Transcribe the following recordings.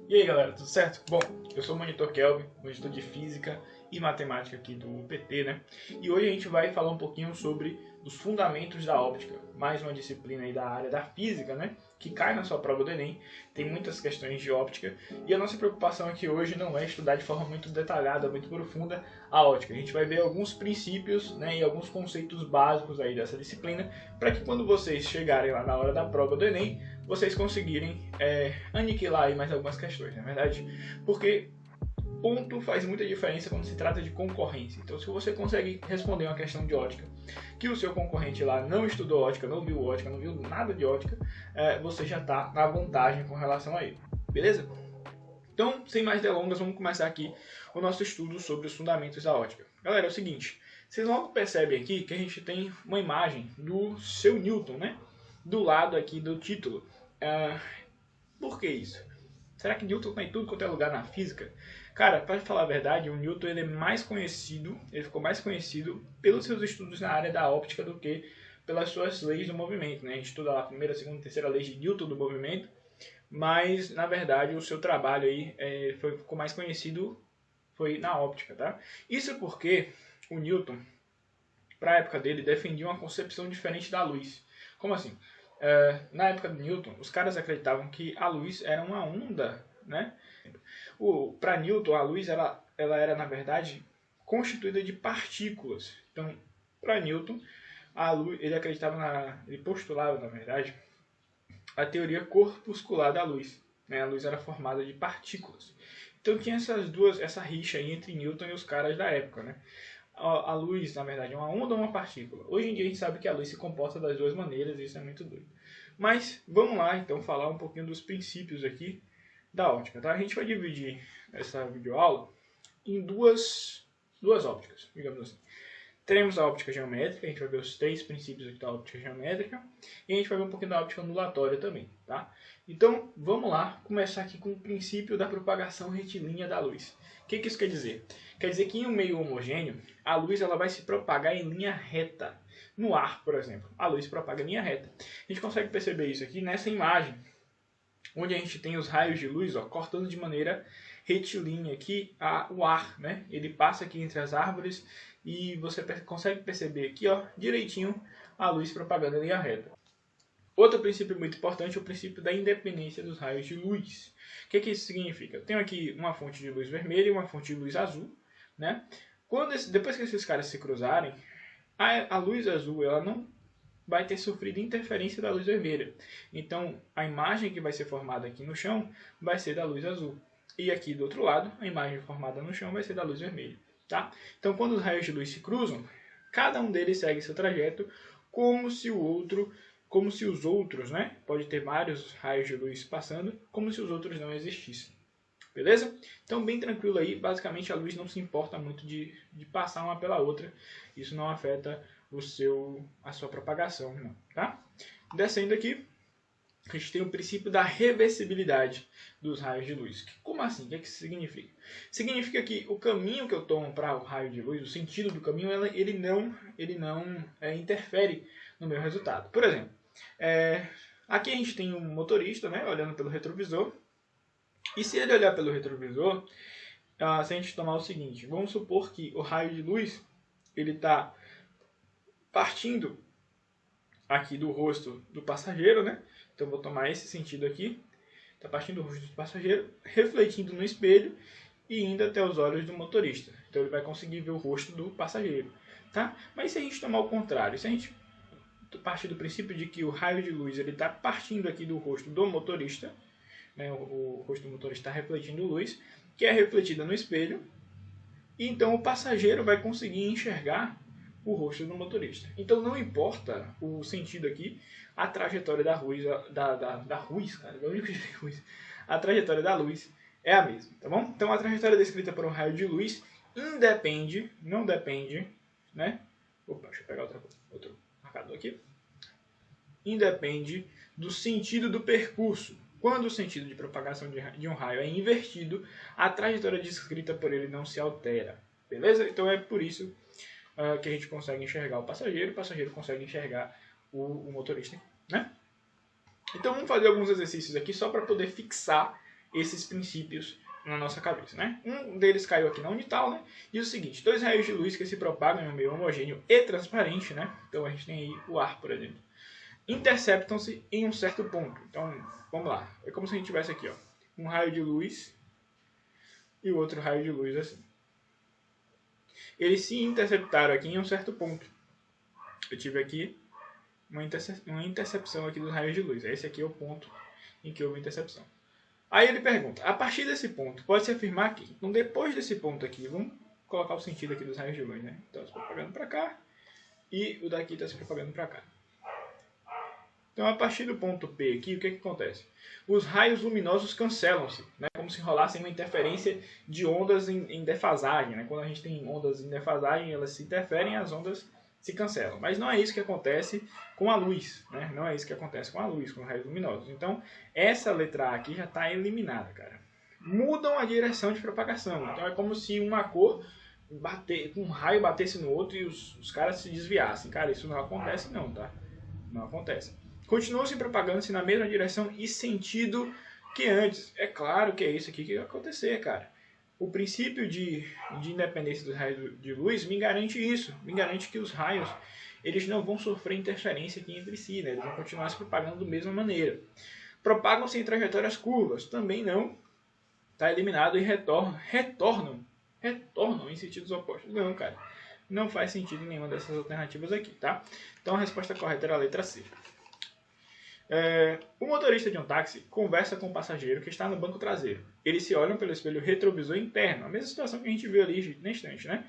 E aí galera, tudo certo? Bom, eu sou o Monitor Kelvin, monitor de Física e Matemática aqui do PT, né? E hoje a gente vai falar um pouquinho sobre os fundamentos da óptica, mais uma disciplina aí da área da Física, né? Que cai na sua prova do Enem, tem muitas questões de óptica, e a nossa preocupação aqui hoje não é estudar de forma muito detalhada, muito profunda a óptica. A gente vai ver alguns princípios, né, e alguns conceitos básicos aí dessa disciplina, para que quando vocês chegarem lá na hora da prova do Enem, vocês conseguirem aniquilar aí mais algumas questões, não é verdade? Porque ponto faz muita diferença quando se trata de concorrência. Então, se você consegue responder uma questão de ótica que o seu concorrente lá não estudou ótica, não viu nada de ótica, você já está na vantagem com relação a ele. Beleza? Então, sem mais delongas, vamos começar aqui o nosso estudo sobre os fundamentos da ótica. Galera, é o seguinte, vocês logo percebem aqui que a gente tem uma imagem do seu Newton, né? Do lado aqui do título. Por que isso? Será que Newton está em tudo quanto é lugar na física? Cara, para falar a verdade, o Newton ele ficou mais conhecido pelos seus estudos na área da óptica do que pelas suas leis do movimento, né? A gente estuda lá a primeira, segunda e terceira leis de Newton do movimento, mas na verdade o seu trabalho aí ficou mais conhecido foi na óptica, tá? Isso porque o Newton, para a época dele, defendia uma concepção diferente da luz. Como assim? Na época de Newton, os caras acreditavam que a luz era uma onda, né? Para Newton, a luz ela era, na verdade, constituída de partículas. Então, para Newton, a luz, ele postulava, na verdade, a teoria corpuscular da luz. Né? A luz era formada de partículas. Então tinha essa rixa aí entre Newton e os caras da época, né? A luz, na verdade, é uma onda ou uma partícula. Hoje em dia a gente sabe que a luz se comporta das duas maneiras, e isso é muito doido. Mas vamos lá, então, falar um pouquinho dos princípios aqui da óptica. Tá? A gente vai dividir essa videoaula em duas ópticas, digamos assim. Teremos a óptica geométrica, a gente vai ver os 3 princípios aqui da óptica geométrica, e a gente vai ver um pouquinho da óptica ondulatória também. Tá? Então, vamos lá, começar aqui com o princípio da propagação retilínea da luz. O que isso quer dizer? Quer dizer que em um meio homogêneo, a luz ela vai se propagar em linha reta. No ar, por exemplo, a luz se propaga em linha reta. A gente consegue perceber isso aqui nessa imagem, onde a gente tem os raios de luz cortando de maneira retilínea aqui o ar. Né? Ele passa aqui entre as árvores e você consegue perceber aqui direitinho a luz propagando em linha reta. Outro princípio muito importante é o princípio da independência dos raios de luz. O que isso significa? Eu tenho aqui uma fonte de luz vermelha e uma fonte de luz azul. Né? Depois que esses caras se cruzarem, a luz azul ela não vai ter sofrido interferência da luz vermelha. Então, a imagem que vai ser formada aqui no chão vai ser da luz azul. E aqui do outro lado, a imagem formada no chão vai ser da luz vermelha. Tá? Então, quando os raios de luz se cruzam, cada um deles segue seu trajeto como se os outros, né? Pode ter vários raios de luz passando, como se os outros não existissem. Beleza? Então, bem tranquilo aí. Basicamente, a luz não se importa muito de passar uma pela outra. Isso não afeta a sua propagação, não, tá? Descendo aqui, a gente tem o princípio da reversibilidade dos raios de luz. Como assim? O que isso significa? Significa que o caminho que eu tomo para o raio de luz, o sentido do caminho, ele não interfere no meu resultado. Por exemplo, aqui a gente tem um motorista, né, olhando pelo retrovisor. E se ele olhar pelo retrovisor, se a gente tomar o seguinte, vamos supor que o raio de luz ele está partindo aqui do rosto do passageiro, né? Então vou tomar esse sentido aqui, está partindo do rosto do passageiro, refletindo no espelho e indo até os olhos do motorista. Então ele vai conseguir ver o rosto do passageiro, tá? Mas se a gente tomar o contrário, se a gente partir do princípio de que o raio de luz ele está partindo aqui do rosto do motorista, né, o rosto do motorista está refletindo luz, que é refletida no espelho, e então o passageiro vai conseguir enxergar o rosto do motorista. Então não importa o sentido aqui, a trajetória da luz, a trajetória da luz é a mesma, tá bom? Então a trajetória descrita por um raio de luz não depende, né? Opa, deixa eu pegar outro marcador aqui. Independe do sentido do percurso. Quando o sentido de propagação de um raio é invertido, a trajetória descrita por ele não se altera. Beleza? Então é por isso que a gente consegue enxergar o passageiro consegue enxergar o motorista. Né? Então vamos fazer alguns exercícios aqui só para poder fixar esses princípios na nossa cabeça, né? Um deles caiu aqui na Unital, né? E o seguinte, 2 raios de luz que se propagam em um meio homogêneo e transparente, né? Então a gente tem aí o ar, por exemplo. Interceptam-se em um certo ponto. Então, vamos lá. É como se a gente tivesse aqui, ó, um raio de luz e o outro raio de luz assim. Eles se interceptaram aqui em um certo ponto. Eu tive aqui uma intercepção aqui dos raios de luz. Esse aqui é o ponto em que houve intercepção. Aí ele pergunta, a partir desse ponto, pode-se afirmar que, então depois desse ponto aqui, vamos colocar o sentido aqui dos raios de luz, né? Então, se propagando para cá e o daqui está se propagando para cá. Então, a partir do ponto P aqui, o que acontece? Os raios luminosos cancelam-se, né? Como se rolassem uma interferência de ondas em defasagem, né? Quando a gente tem ondas em defasagem, elas se interferem e as ondas se cancelam. Mas não é isso que acontece com a luz, né? Não é isso que acontece com a luz, com os raios luminosos. Então, essa letra A aqui já está eliminada, cara. Mudam a direção de propagação. Então, é como se uma cor um raio batesse no outro e os caras se desviassem. Cara, isso não acontece não, tá? Não acontece. Continuam se propagando-se na mesma direção e sentido que antes. É claro que é isso aqui que vai acontecer, cara. O princípio de independência dos raios de luz me garante isso. Me garante que os raios eles não vão sofrer interferência aqui entre si, né? Eles vão continuar se propagando da mesma maneira. Propagam-se em trajetórias curvas. Também não. Está eliminado e retornam em sentidos opostos. Não, cara. Não faz sentido em nenhuma dessas alternativas aqui, tá? Então a resposta correta era a letra C. O motorista de um táxi conversa com o passageiro que está no banco traseiro. Eles se olham pelo espelho retrovisor interno. A mesma situação que a gente viu ali na instante, né?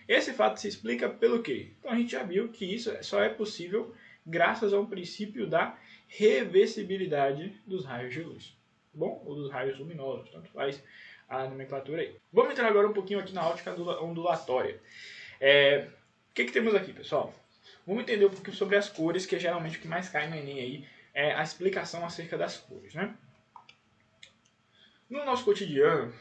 Esse fato se explica pelo quê? Então a gente já viu que isso só é possível graças ao princípio da reversibilidade dos raios de luz. Bom, ou dos raios luminosos, tanto faz a nomenclatura aí. Vamos entrar agora um pouquinho aqui na óptica ondulatória. O que temos aqui, pessoal? Vamos entender um pouquinho sobre as cores, que é geralmente o que mais cai no Enem aí, é a explicação acerca das cores, né? No nosso cotidiano,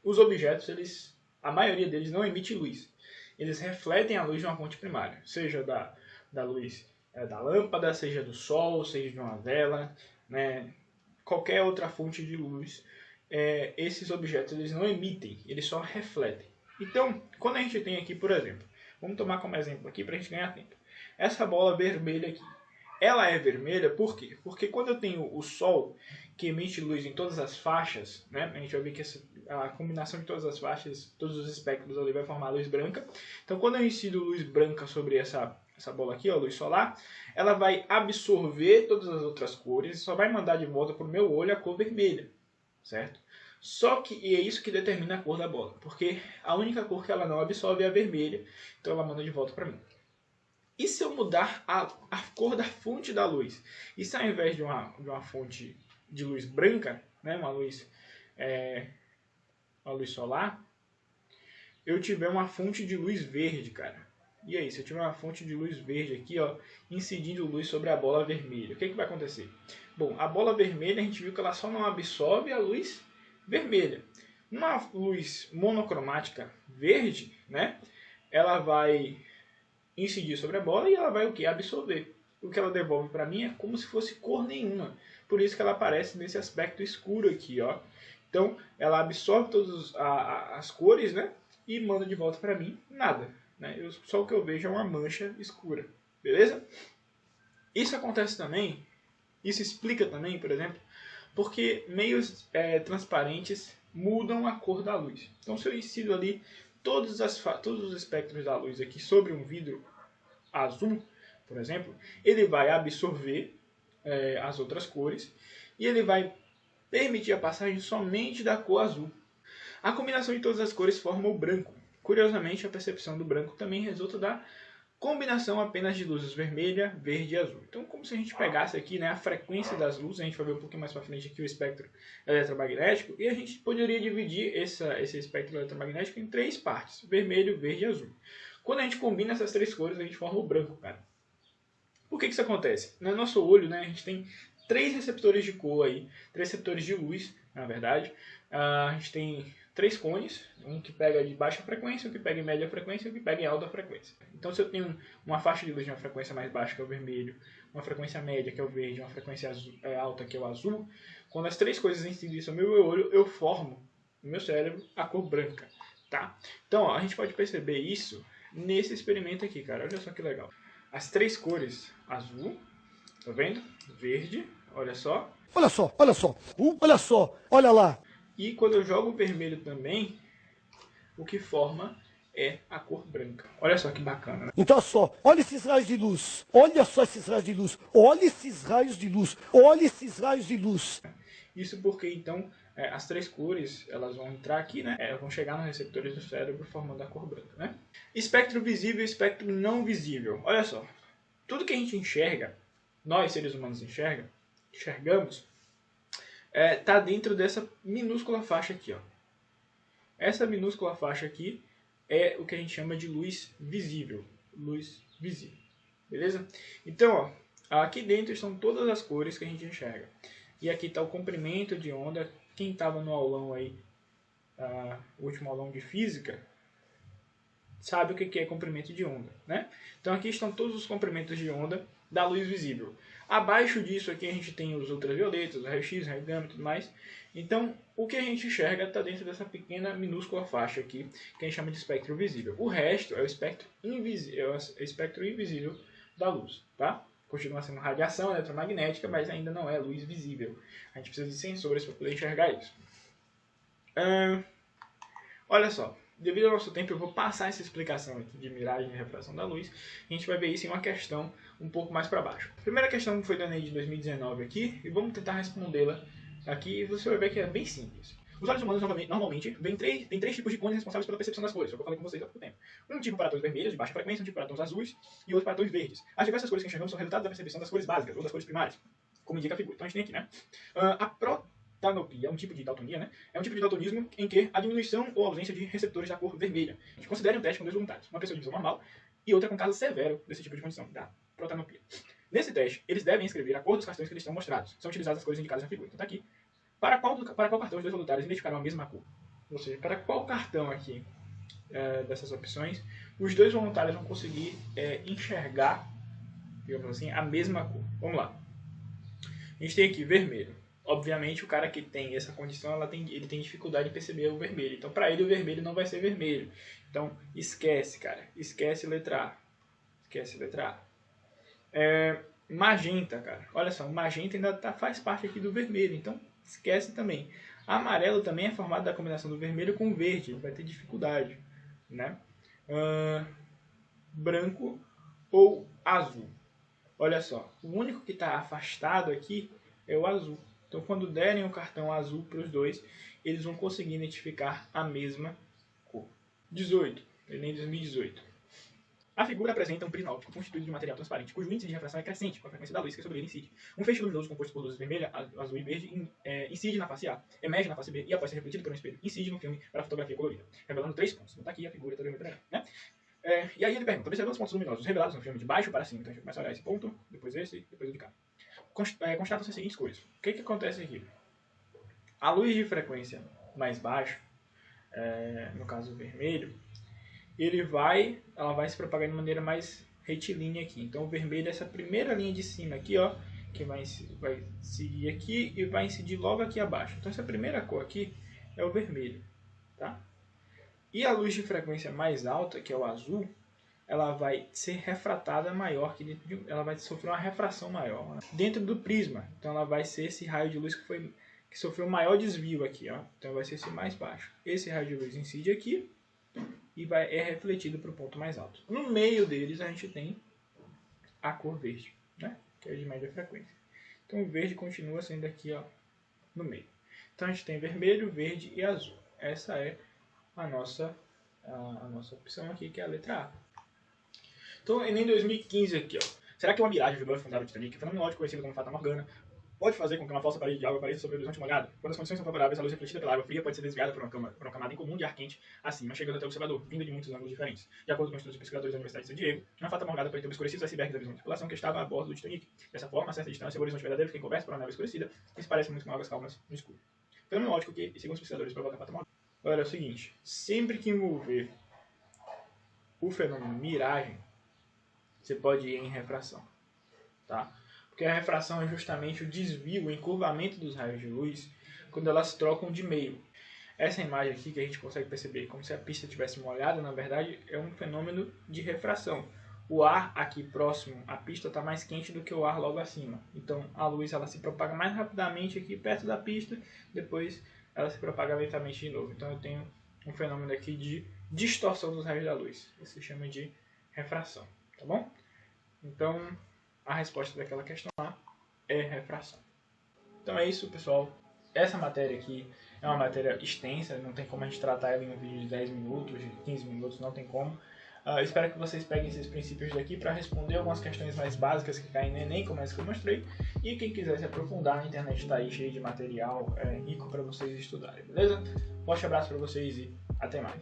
os objetos, a maioria deles não emite luz. Eles refletem a luz de uma fonte primária, seja da luz da lâmpada, seja do sol, seja de uma vela, né? Qualquer outra fonte de luz, esses objetos eles não emitem, eles só refletem. Então, quando a gente tem aqui, por exemplo, vamos tomar como exemplo aqui para a gente ganhar tempo. Essa bola vermelha aqui, ela é vermelha por quê? Porque quando eu tenho o Sol, que emite luz em todas as faixas, né? A gente vai ver que a combinação de todas as faixas, todos os espectros ali vai formar luz branca. Então quando eu incido luz branca sobre essa bola aqui, ó, luz solar, ela vai absorver todas as outras cores e só vai mandar de volta para o meu olho a cor vermelha, certo? Só que é isso que determina a cor da bola, porque a única cor que ela não absorve é a vermelha, então ela manda de volta para mim. E se eu mudar a cor da fonte da luz? E se ao invés de uma fonte de luz branca, né, uma luz solar, eu tiver uma fonte de luz verde, cara. E aí, se eu tiver uma fonte de luz verde aqui, ó, incidindo luz sobre a bola vermelha, o que vai acontecer? Bom, a bola vermelha a gente viu que ela só não absorve a luz vermelha. Uma luz monocromática verde, né, ela vai incidir sobre a bola e ela vai o que? Absorver. O que ela devolve para mim é como se fosse cor nenhuma. Por isso que ela aparece nesse aspecto escuro aqui, ó. Então, ela absorve todas as cores, né? E manda de volta para mim nada. Né? Só o que eu vejo é uma mancha escura. Beleza? Isso acontece também, isso explica também, por exemplo, porque meios transparentes mudam a cor da luz. Então, se eu incido ali todos os espectros da luz aqui sobre um vidro azul, por exemplo, ele vai absorver as outras cores e ele vai permitir a passagem somente da cor azul. A combinação de todas as cores forma o branco. Curiosamente, a percepção do branco também resulta da combinação apenas de luzes vermelha, verde e azul. Então, como se a gente pegasse aqui, né, a frequência das luzes, a gente vai ver um pouquinho mais para frente aqui o espectro eletromagnético, e a gente poderia dividir esse espectro eletromagnético em 3 partes, vermelho, verde e azul. Quando a gente combina essas 3 cores, a gente forma o branco, cara. Por que isso acontece? No nosso olho, né, a gente tem 3 receptores de cor aí, 3 receptores de luz, na verdade. A gente tem 3 cones, um que pega de baixa frequência, um que pega em média frequência e um que pega em alta frequência. Então se eu tenho uma faixa de luz de uma frequência mais baixa, que é o vermelho, uma frequência média, que é o verde, uma frequência alta, que é o azul, quando as 3 coisas incidem sobre o meu olho, eu formo no meu cérebro a cor branca. Tá? Então ó, a gente pode perceber isso nesse experimento aqui, cara. Olha só que legal. As 3 cores, azul, tá vendo? Verde, olha só. Olha só, olha só, olha só, olha lá. E quando eu jogo o vermelho também, o que forma é a cor branca. Olha só que bacana, né? Então, olha só, olha esses raios de luz. Olha só esses raios de luz. Olha esses raios de luz. Olha esses raios de luz. Isso porque, então, as 3 cores, elas vão entrar aqui, né? Vão chegar nos receptores do cérebro formando a cor branca, né? Espectro visível e espectro não visível. Olha só, tudo que a gente enxerga, nós seres humanos enxergamos, tá dentro dessa minúscula faixa aqui, ó. Essa minúscula faixa aqui é o que a gente chama de luz visível. Luz visível. Beleza? Então, ó, aqui dentro estão todas as cores que a gente enxerga. E aqui está o comprimento de onda. Quem estava no aulão aí, o último aulão de física, sabe o que é comprimento de onda, né? Então aqui estão todos os comprimentos de onda da luz visível. Abaixo disso aqui a gente tem os ultravioletas, o raio-x, raio gama e tudo mais. Então o que a gente enxerga está dentro dessa pequena, minúscula faixa aqui, que a gente chama de espectro visível. O resto é o espectro invisível da luz, tá? Continua sendo radiação eletromagnética, mas ainda não é luz visível. A gente precisa de sensores para poder enxergar isso. Olha só. Devido ao nosso tempo, eu vou passar essa explicação aqui de miragem e refração da luz. A gente vai ver isso em uma questão um pouco mais para baixo. A primeira questão foi da Enem de 2019 aqui, e vamos tentar respondê-la aqui, e você vai ver que é bem simples. Os olhos humanos normalmente tem três tipos de cones responsáveis pela percepção das cores, é o que eu falei com vocês há pouco tempo. Um tipo para tons vermelhos, de baixa frequência, um tipo para tons azuis, e outro para tons verdes. As diversas cores que enxergamos são resultado da percepção das cores básicas, ou das cores primárias, como indica a figura. Então a gente tem aqui, né? A protanopia, um tipo de daltonia, né? É um tipo de daltonismo em que a diminuição ou ausência de receptores da cor vermelha. A gente considera um teste com 2 voluntários, uma pessoa de visão normal e outra com caso severo desse tipo de condição, da protanopia. Nesse teste, eles devem escrever a cor dos cartões que eles estão mostrados. São utilizadas as cores indicadas na figura. Então tá aqui. Para qual cartão os 2 voluntários identificaram a mesma cor? Ou seja, para qual cartão aqui dessas opções, os 2 voluntários vão conseguir enxergar, digamos assim, a mesma cor. Vamos lá. A gente tem aqui vermelho. Obviamente, o cara que tem essa condição, ele tem dificuldade de perceber o vermelho. Então, para ele, o vermelho não vai ser vermelho. Então, esquece, cara. Esquece letra A. Esquece letra A. Magenta, cara. Olha só, o magenta ainda faz parte aqui do vermelho. Então, esquece também. Amarelo também é formado da combinação do vermelho com o verde. Ele vai ter dificuldade, né? Branco ou azul. Olha só, o único que está afastado aqui é o azul. Então, quando derem o cartão azul para os 2, eles vão conseguir identificar a mesma cor. 18. Enem 2018. A figura apresenta um prisma óptico constituído de material transparente, cujo índice de refração é crescente com a frequência da luz que sobre ele incide. Um feixe luminoso composto por luzes vermelha, azul e verde incide na face A, emerge na face B e, após ser refletido por um espelho, incide no filme para a fotografia colorida, revelando 3 pontos. Então, tá aqui a figura telemetria, né? E aí ele pergunta, observando os pontos luminosos revelados no filme de baixo para cima. Então a gente começa a olhar esse ponto, depois esse, depois o de cá. Constatam-se as seguintes coisas. O que acontece aqui? A luz de frequência mais baixa, no caso vermelho, ela vai se propagar de maneira mais retilínea aqui. Então o vermelho é essa primeira linha de cima aqui, ó, que vai seguir aqui e vai incidir logo aqui abaixo. Então essa primeira cor aqui é o vermelho, tá? E a luz de frequência mais alta, que é o azul, ela vai ser refratada maior, ela vai sofrer uma refração maior, né? Dentro do prisma. Então ela vai ser esse raio de luz que sofreu maior desvio aqui, ó. Então vai ser esse mais baixo. Esse raio de luz incide aqui e é refletido para o ponto mais alto. No meio deles a gente tem a cor verde, né? Que é de média frequência. Então o verde continua sendo aqui, ó, no meio. Então a gente tem vermelho, verde e azul. Essa é a nossa opção aqui, que é a letra A. Então, Enem 2015 aqui, ó. Será que uma miragem ajudou a afundar o Titanic? Fenomenológico conhecido como Fata Morgana pode fazer com que uma falsa parede de água apareça sobre o horizonte molhado? Quando as condições são favoráveis, a luz refletida pela água fria pode ser desviada por uma camada incomum de ar quente acima, chegando até o observador, vinda de muitos ângulos diferentes. De acordo com estudos de pesquisadores da Universidade de San Diego, uma Fata Morgana pode ter obscurecido os icebergs da visão de tripulação que estava a bordo do Titanic. Dessa forma, a certa distância, o horizonte verdadeiro fica encoberto por uma neve escurecida, que se parece muito com águas calmas no escuro. Fenomenológico que, segundo os pesquisadores, provoca a Fata Morgana. Olha, é o seguinte, sempre que envolver o fenômeno miragem, você pode ir em refração, tá? Porque a refração é justamente o desvio, o encurvamento dos raios de luz quando elas trocam de meio. Essa imagem aqui que a gente consegue perceber como se a pista tivesse molhada, na verdade é um fenômeno de refração. O ar aqui próximo à pista está mais quente do que o ar logo acima. Então a luz ela se propaga mais rapidamente aqui perto da pista, depois ela se propaga lentamente de novo. Então eu tenho um fenômeno aqui de distorção dos raios da luz. Isso se chama de refração, tá bom? Então a resposta daquela questão lá é refração. Então é isso, pessoal. Essa matéria aqui é uma matéria extensa, não tem como a gente tratar ela em um vídeo de 10 minutos, de 15 minutos, não tem como. Espero que vocês peguem esses princípios daqui para responder algumas questões mais básicas que caem no Enem, como essa que eu mostrei. E quem quiser se aprofundar, a internet está aí cheia de material rico para vocês estudarem, beleza? Forte abraço para vocês e até mais.